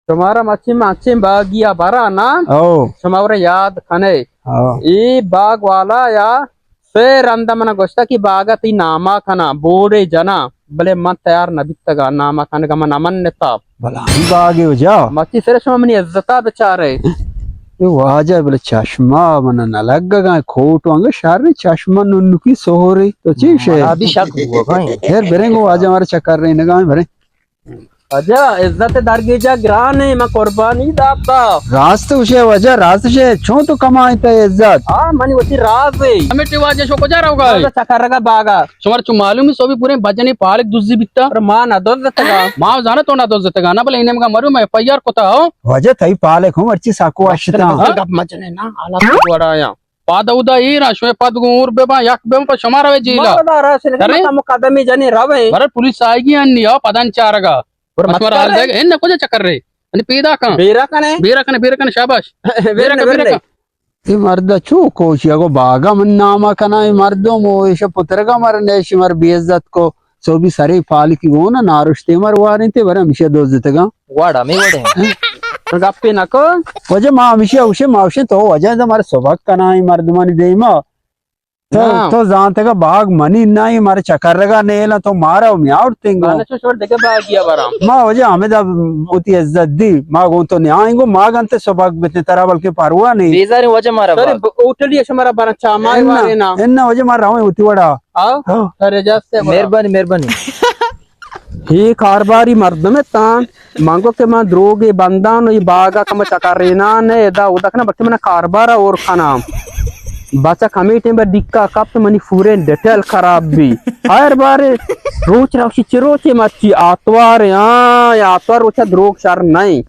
तुम्हारा मच्छी बागिया भरा ना ओ तुम्हारा याद खने ओ ई बाग वाला या फिर अंदा मन गोश्ता की बागा ती नामा खना बोरे जना भले मन तैयार न बितगा नामा खाने का मन अमन नेता भला ही बागे हो जाओ मच्छी फिर मनी इज्जता बेचारे ये वाजा बोले चश्मा मन न लगगा खोट वांगे शार चश्मा नुकी सोहरी तो चीश है अभी शक हुआ भाई यार बेरेंगो आज हमारे चक्कर रही नगा में भरे अजा इज्जत दरगीजा गिरान है मैं कुर्बानी दाता रास्त उसे वजह रास्त से छो तो कमाई पे इज्जत हाँ मनी वती राज है हमें टिवाजे शो को जा रहा होगा चक्कर का बागा सुमार चु मालूम है सोभी पूरे भजनी पालक दुजी बिकता और मां ना दो जतगा माव जाना तो ना दो जतगा ना भले इन्हें का मरू मैं एफआईआर कोता हो वजह थई पाले खो मर्ची साको अश्ता गप मचने ना आला वड़ाया पादउदा ई राशो पद गुर बेबा यक बेम को शमारा वे जीला मारदारा से अरे? मुकदमे जने रवे बरे पुलिस आएगी अन्नी हो पदन चारगा और मत मसमर हाल कर देख इन कुछ चक्कर रे अनि पीदा का बेरा कने बेरा कने शाबाश बेरा का वेरने ये मर्द चू कोशिया को बागा मन नामा कना ये मर्दों मो ऐसे पुत्र का मरने ऐसे मर बेइज्जत को सो भी सारे फाल की वो ना नारुष्टे मर वारे थे बरे हमेशा दोस्त देतेगा वाड़ा में वड़े तो गप्पे नको वजह माँ हमेशा उसे मावशे तो वजह से हमारे सौभाग्य कना ही मर्द मनी दे माँ हाँ। तो जानते का बाग मनी ना ही मारे चक्कर रगा नेला तो मारा मियाँ उठते गाने से छोड़ देके भाग गया बराम माँ वजह हमें जब उतनी इज्जत दी माँ गो तो नहीं आएंगो माँ गंते सौभाग्य बेतने तरह बल्कि पारुआ नहीं बेजारे वजह मारा अरे उठली है हमारा बरा चामा मारे ना इन्ना वजह मार रहा हूँ उतनी बड़ा आओ अरे जैसे मेहरबानी मेहरबानी ही कारबारी मर्द में तान मांगो के मां द्रोगे बंदान ये बागा कम चकारेना ने दा उदकना बच्चे मना कारबारा और खाना बच्चा कमेटी में दिक्का कप मनी पूरे डिटेल खराब भी हर बार रोच राशि चिरोचे मच्छी आतवार या आतवार रोचा द्रोग शर नहीं